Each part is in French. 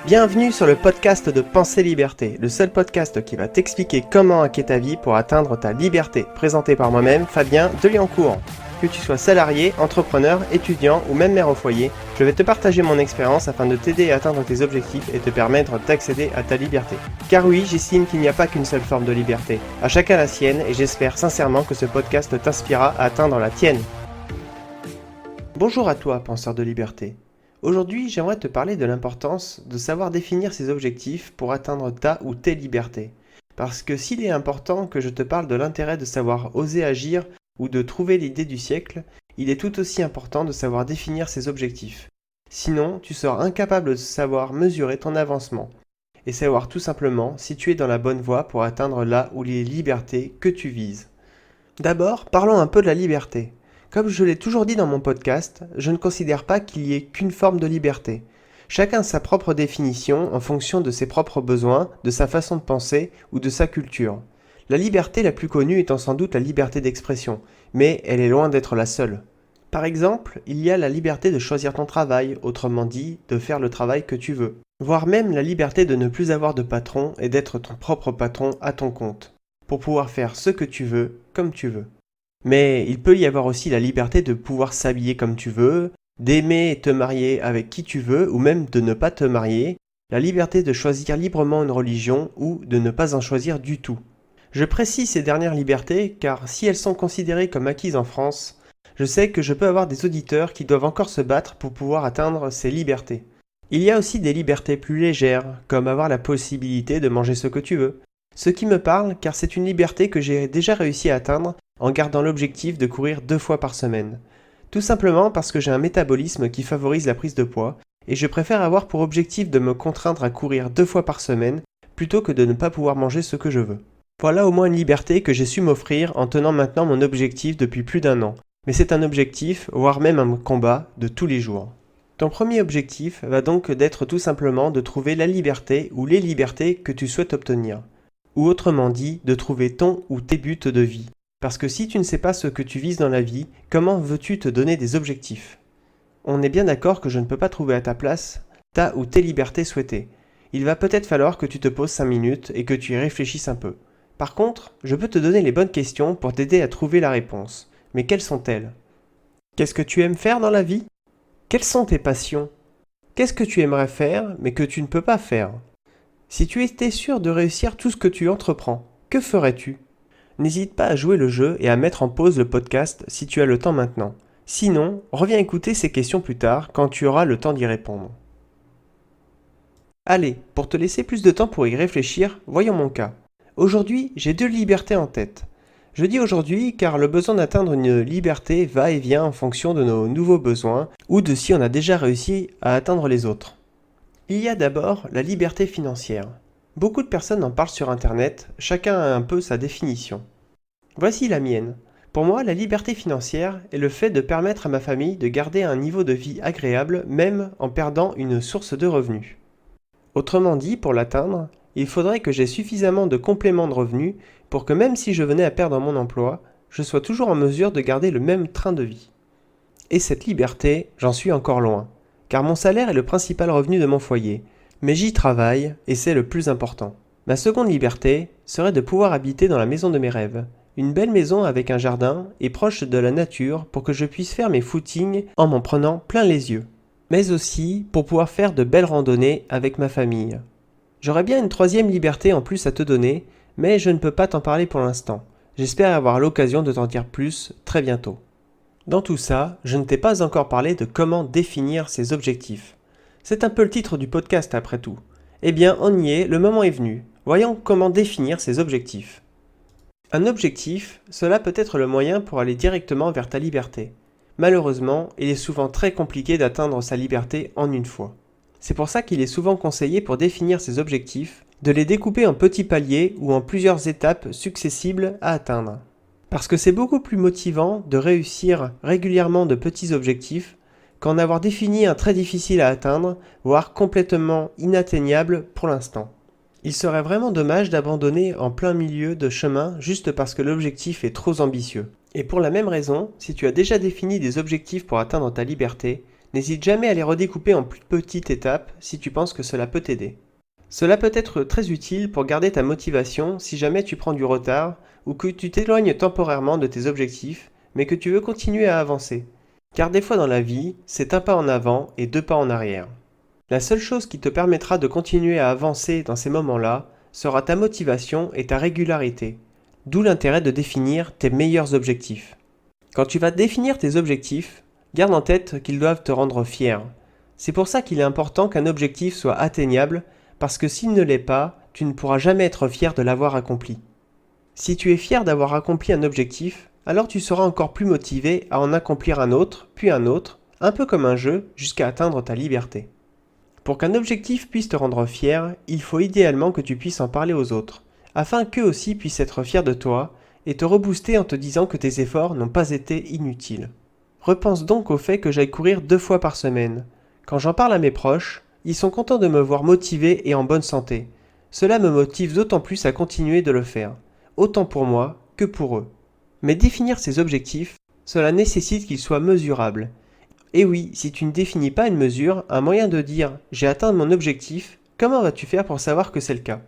Bienvenue sur le podcast de Pensée Liberté, le seul podcast qui va t'expliquer comment hacker ta vie pour atteindre ta liberté, présenté par moi-même, Fabien Deliancourt. Que tu sois salarié, entrepreneur, étudiant ou même mère au foyer, je vais te partager mon expérience afin de t'aider à atteindre tes objectifs et te permettre d'accéder à ta liberté. Car oui, j'estime qu'il n'y a pas qu'une seule forme de liberté, à chacun la sienne et j'espère sincèrement que ce podcast t'inspirera à atteindre la tienne. Bonjour à toi, penseur de liberté. Aujourd'hui, j'aimerais te parler de l'importance de savoir définir ses objectifs pour atteindre ta ou tes libertés. Parce que s'il est important que je te parle de l'intérêt de savoir oser agir ou de trouver l'idée du siècle, il est tout aussi important de savoir définir ses objectifs. Sinon, tu seras incapable de savoir mesurer ton avancement et savoir tout simplement si tu es dans la bonne voie pour atteindre là ou les libertés que tu vises. D'abord, parlons un peu de la liberté. Comme je l'ai toujours dit dans mon podcast, je ne considère pas qu'il y ait qu'une forme de liberté. Chacun a sa propre définition en fonction de ses propres besoins, de sa façon de penser ou de sa culture. La liberté la plus connue étant sans doute la liberté d'expression, mais elle est loin d'être la seule. Par exemple, il y a la liberté de choisir ton travail, autrement dit, de faire le travail que tu veux. Voire même la liberté de ne plus avoir de patron et d'être ton propre patron à ton compte, pour pouvoir faire ce que tu veux, comme tu veux. Mais il peut y avoir aussi la liberté de pouvoir s'habiller comme tu veux, d'aimer et te marier avec qui tu veux ou même de ne pas te marier, la liberté de choisir librement une religion ou de ne pas en choisir du tout. Je précise ces dernières libertés car si elles sont considérées comme acquises en France, je sais que je peux avoir des auditeurs qui doivent encore se battre pour pouvoir atteindre ces libertés. Il y a aussi des libertés plus légères, comme avoir la possibilité de manger ce que tu veux. Ce qui me parle car c'est une liberté que j'ai déjà réussi à atteindre en gardant l'objectif de courir 2 fois par semaine. Tout simplement parce que j'ai un métabolisme qui favorise la prise de poids et je préfère avoir pour objectif de me contraindre à courir 2 fois par semaine plutôt que de ne pas pouvoir manger ce que je veux. Voilà au moins une liberté que j'ai su m'offrir en tenant maintenant mon objectif depuis plus d'1 an. Mais c'est un objectif, voire même un combat, de tous les jours. Ton premier objectif va donc d'être tout simplement de trouver la liberté ou les libertés que tu souhaites obtenir. Ou autrement dit, de trouver ton ou tes buts de vie. Parce que si tu ne sais pas ce que tu vises dans la vie, comment veux-tu te donner des objectifs ? On est bien d'accord que je ne peux pas trouver à ta place ta ou tes libertés souhaitées. Il va peut-être falloir que tu te poses 5 minutes et que tu y réfléchisses un peu. Par contre, je peux te donner les bonnes questions pour t'aider à trouver la réponse. Mais quelles sont-elles ? Qu'est-ce que tu aimes faire dans la vie ? Quelles sont tes passions ? Qu'est-ce que tu aimerais faire mais que tu ne peux pas faire ? Si tu étais sûr de réussir tout ce que tu entreprends, que ferais-tu ? N'hésite pas à jouer le jeu et à mettre en pause le podcast si tu as le temps maintenant. Sinon, reviens écouter ces questions plus tard quand tu auras le temps d'y répondre. Allez, pour te laisser plus de temps pour y réfléchir, voyons mon cas. Aujourd'hui, j'ai 2 libertés en tête. Je dis aujourd'hui car le besoin d'atteindre une liberté va et vient en fonction de nos nouveaux besoins ou de si on a déjà réussi à atteindre les autres. Il y a d'abord la liberté financière. Beaucoup de personnes en parlent sur internet, chacun a un peu sa définition. Voici la mienne. Pour moi, la liberté financière est le fait de permettre à ma famille de garder un niveau de vie agréable même en perdant une source de revenus. Autrement dit, pour l'atteindre, il faudrait que j'aie suffisamment de compléments de revenus pour que même si je venais à perdre mon emploi, je sois toujours en mesure de garder le même train de vie. Et cette liberté, j'en suis encore loin, car mon salaire est le principal revenu de mon foyer. Mais j'y travaille, et c'est le plus important. Ma seconde liberté serait de pouvoir habiter dans la maison de mes rêves. Une belle maison avec un jardin et proche de la nature pour que je puisse faire mes footings en m'en prenant plein les yeux. Mais aussi pour pouvoir faire de belles randonnées avec ma famille. J'aurais bien une 3e liberté en plus à te donner, mais je ne peux pas t'en parler pour l'instant. J'espère avoir l'occasion de t'en dire plus très bientôt. Dans tout ça, je ne t'ai pas encore parlé de comment définir ses objectifs. C'est un peu le titre du podcast après tout. Eh bien, on y est, le moment est venu. Voyons comment définir ses objectifs. Un objectif, cela peut être le moyen pour aller directement vers ta liberté. Malheureusement, il est souvent très compliqué d'atteindre sa liberté en une fois. C'est pour ça qu'il est souvent conseillé pour définir ses objectifs, de les découper en petits paliers ou en plusieurs étapes successibles à atteindre. Parce que c'est beaucoup plus motivant de réussir régulièrement de petits objectifs qu'en avoir défini un très difficile à atteindre, voire complètement inatteignable pour l'instant. Il serait vraiment dommage d'abandonner en plein milieu de chemin juste parce que l'objectif est trop ambitieux. Et pour la même raison, si tu as déjà défini des objectifs pour atteindre ta liberté, N'hésite jamais à les redécouper en plus petites étapes si tu penses que cela peut t'aider. Cela peut être très utile pour garder ta motivation si jamais tu prends du retard ou que tu t'éloignes temporairement de tes objectifs, mais que tu veux continuer à avancer. Car des fois dans la vie, c'est un pas en avant et deux pas en arrière. La seule chose qui te permettra de continuer à avancer dans ces moments-là sera ta motivation et ta régularité. D'où l'intérêt de définir tes meilleurs objectifs. Quand tu vas définir tes objectifs, garde en tête qu'ils doivent te rendre fier. C'est pour ça qu'il est important qu'un objectif soit atteignable, parce que s'il ne l'est pas, tu ne pourras jamais être fier de l'avoir accompli. Si tu es fier d'avoir accompli un objectif, alors tu seras encore plus motivé à en accomplir un autre, puis un autre, un peu comme un jeu, jusqu'à atteindre ta liberté. Pour qu'un objectif puisse te rendre fier, il faut idéalement que tu puisses en parler aux autres, afin qu'eux aussi puissent être fiers de toi et te rebooster en te disant que tes efforts n'ont pas été inutiles. Repense donc au fait que j'aille courir 2 fois par semaine. Quand j'en parle à mes proches, ils sont contents de me voir motivé et en bonne santé. Cela me motive d'autant plus à continuer de le faire, autant pour moi que pour eux. Mais définir ces objectifs, cela nécessite qu'ils soient mesurables. Et oui, si tu ne définis pas une mesure, un moyen de dire « j'ai atteint mon objectif », comment vas-tu faire pour savoir que c'est le cas?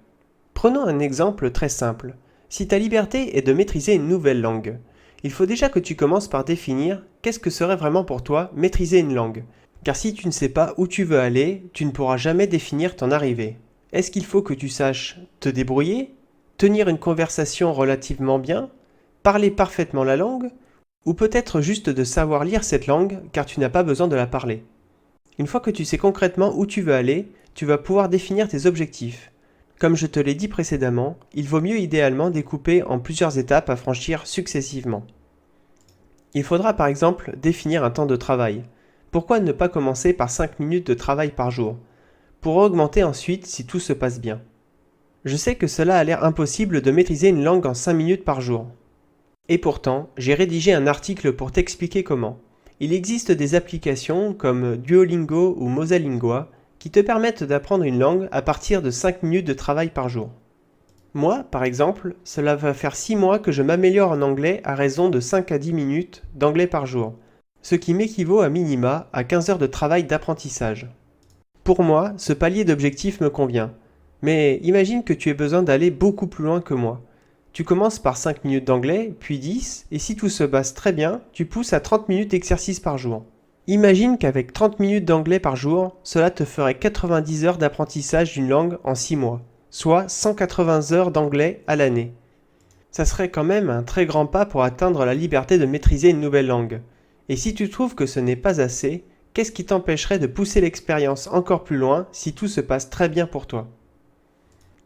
Prenons un exemple très simple. Si ta liberté est de maîtriser une nouvelle langue, il faut déjà que tu commences par définir qu'est-ce que serait vraiment pour toi maîtriser une langue. Car si tu ne sais pas où tu veux aller, tu ne pourras jamais définir ton arrivée. Est-ce qu'il faut que tu saches te débrouiller, tenir une conversation relativement bien, parler parfaitement la langue, ou peut-être juste de savoir lire cette langue car tu n'as pas besoin de la parler? Une fois que tu sais concrètement où tu veux aller, tu vas pouvoir définir tes objectifs. Comme je te l'ai dit précédemment, il vaut mieux idéalement découper en plusieurs étapes à franchir successivement. Il faudra par exemple définir un temps de travail. Pourquoi ne pas commencer par 5 minutes de travail par jour, pour augmenter ensuite si tout se passe bien? Je sais que cela a l'air impossible de maîtriser une langue en 5 minutes par jour. Et pourtant, j'ai rédigé un article pour t'expliquer comment. Il existe des applications comme Duolingo ou Mosalingua qui te permettent d'apprendre une langue à partir de 5 minutes de travail par jour. Moi, par exemple, cela va faire 6 mois que je m'améliore en anglais à raison de 5 à 10 minutes d'anglais par jour, ce qui m'équivaut à minima à 15 heures de travail d'apprentissage. Pour moi, ce palier d'objectif me convient, mais imagine que tu aies besoin d'aller beaucoup plus loin que moi. Tu commences par 5 minutes d'anglais, puis 10, et si tout se passe très bien, tu pousses à 30 minutes d'exercice par jour. Imagine qu'avec 30 minutes d'anglais par jour, cela te ferait 90 heures d'apprentissage d'une langue en 6 mois, soit 180 heures d'anglais à l'année. Ça serait quand même un très grand pas pour atteindre la liberté de maîtriser une nouvelle langue. Et si tu trouves que ce n'est pas assez, qu'est-ce qui t'empêcherait de pousser l'expérience encore plus loin si tout se passe très bien pour toi?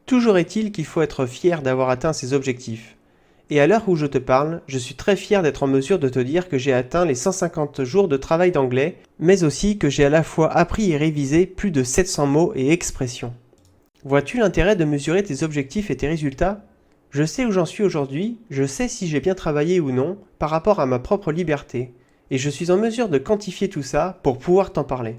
Toujours est-il qu'il faut être fier d'avoir atteint ses objectifs. Et à l'heure où je te parle, je suis très fier d'être en mesure de te dire que j'ai atteint les 150 jours de travail d'anglais, mais aussi que j'ai à la fois appris et révisé plus de 700 mots et expressions. Vois-tu l'intérêt de mesurer tes objectifs et tes résultats? Je sais où j'en suis aujourd'hui, je sais si j'ai bien travaillé ou non par rapport à ma propre liberté, et je suis en mesure de quantifier tout ça pour pouvoir t'en parler.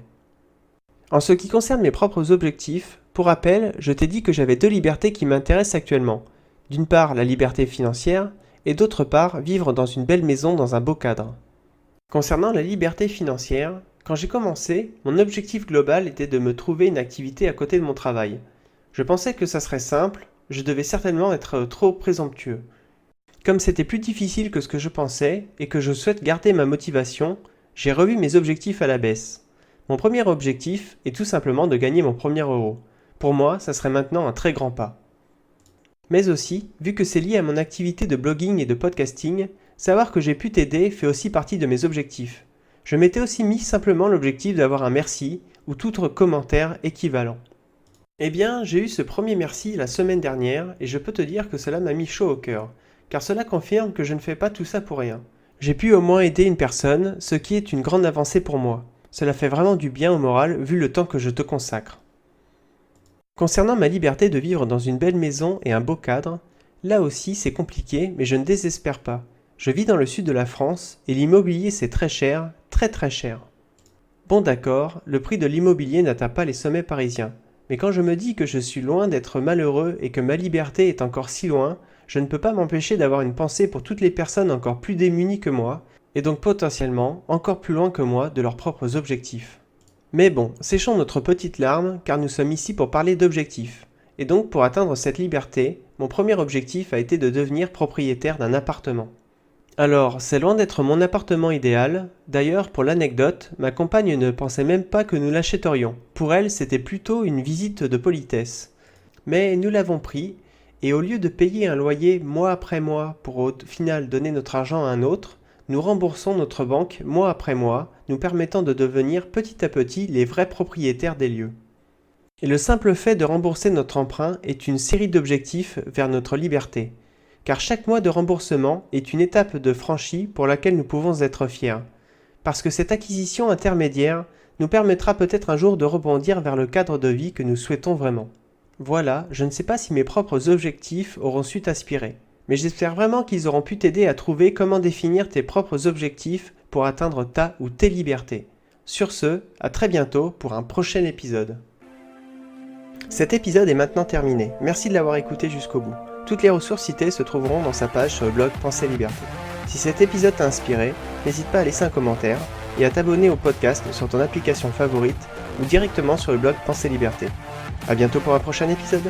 En ce qui concerne mes propres objectifs, pour rappel, je t'ai dit que j'avais 2 libertés qui m'intéressent actuellement. D'une part, la liberté financière, et d'autre part, vivre dans une belle maison dans un beau cadre. Concernant la liberté financière, quand j'ai commencé, mon objectif global était de me trouver une activité à côté de mon travail. Je pensais que ça serait simple, je devais certainement être trop présomptueux. Comme c'était plus difficile que ce que je pensais, et que je souhaite garder ma motivation, j'ai revu mes objectifs à la baisse. Mon premier objectif est tout simplement de gagner mon premier euro. Pour moi, ça serait maintenant un très grand pas. Mais aussi, vu que c'est lié à mon activité de blogging et de podcasting, savoir que j'ai pu t'aider fait aussi partie de mes objectifs. Je m'étais aussi mis simplement l'objectif d'avoir un merci ou tout autre commentaire équivalent. Eh bien, j'ai eu ce premier merci la semaine dernière et je peux te dire que cela m'a mis chaud au cœur, car cela confirme que je ne fais pas tout ça pour rien. J'ai pu au moins aider une personne, ce qui est une grande avancée pour moi. Cela fait vraiment du bien au moral vu le temps que je te consacre. Concernant ma liberté de vivre dans une belle maison et un beau cadre, là aussi c'est compliqué mais je ne désespère pas. Je vis dans le sud de la France et l'immobilier c'est très cher, très très cher. Bon d'accord, le prix de l'immobilier n'atteint pas les sommets parisiens, mais quand je me dis que je suis loin d'être malheureux et que ma liberté est encore si loin, je ne peux pas m'empêcher d'avoir une pensée pour toutes les personnes encore plus démunies que moi, et donc potentiellement encore plus loin que moi de leurs propres objectifs. Mais bon, séchons notre petite larme car nous sommes ici pour parler d'objectifs. Et donc pour atteindre cette liberté, mon premier objectif a été de devenir propriétaire d'un appartement. Alors, c'est loin d'être mon appartement idéal. D'ailleurs, pour l'anecdote, ma compagne ne pensait même pas que nous l'achèterions. Pour elle, c'était plutôt une visite de politesse. Mais nous l'avons pris, et au lieu de payer un loyer mois après mois pour au final donner notre argent à un autre, nous remboursons notre banque mois après mois, nous permettant de devenir petit à petit les vrais propriétaires des lieux. Et le simple fait de rembourser notre emprunt est une série d'objectifs vers notre liberté. Car chaque mois de remboursement est une étape de franchie pour laquelle nous pouvons être fiers. Parce que cette acquisition intermédiaire nous permettra peut-être un jour de rebondir vers le cadre de vie que nous souhaitons vraiment. Voilà, je ne sais pas si mes propres objectifs auront su t'inspirer, mais j'espère vraiment qu'ils auront pu t'aider à trouver comment définir tes propres objectifs pour atteindre ta ou tes libertés. Sur ce, à très bientôt pour un prochain épisode. Cet épisode est maintenant terminé, merci de l'avoir écouté jusqu'au bout. Toutes les ressources citées se trouveront dans sa page sur le blog Pensée Liberté. Si cet épisode t'a inspiré, n'hésite pas à laisser un commentaire et à t'abonner au podcast sur ton application favorite ou directement sur le blog Pensée Liberté. À bientôt pour un prochain épisode.